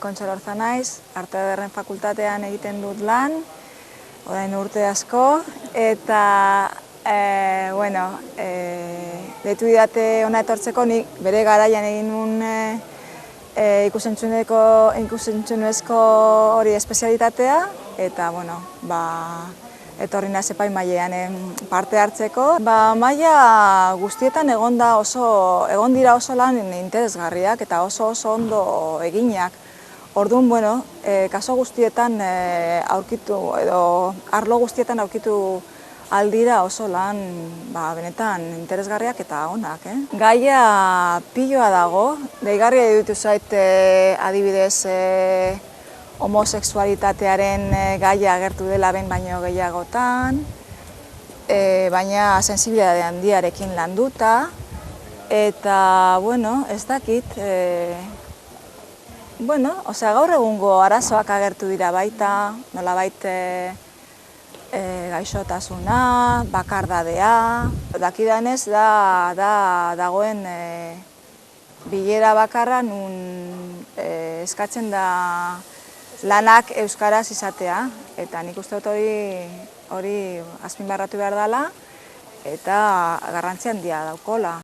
Kontxo Lorza naiz, Arte Ederren Fakultatean egiten dut lan, orain urte asko, eta deitu didate hona etortzeko, nik bere garaian egin nuen ikusentzunezko hori espezialitatea, eta etorri naiz epaimahaian parte hartzeko. Maila guztietan egon dira oso lan interesgarriak eta oso ondo eginak. Orduan, kaso guztietan aurkitu, edo arlo guztietan aurkitu aldira oso lan benetan interesgarriak eta onak. Gaia piloa dago, deigarria iruditu zait adibidez homosexualitatearen gaia agertu dela behin baino gehiagotan, baina sentsibilitate handiarekin landuta, eta, ez dakit, gaur egungo arazoak agertu dira baita, nolabait gaixotasuna, bakardadea. Dakidanez dagoen bilera bakarra nun eskatzen da lanak euskaraz izatea, eta nik uste dut hori azpimarratu behar dela eta garrantzi handia daukola.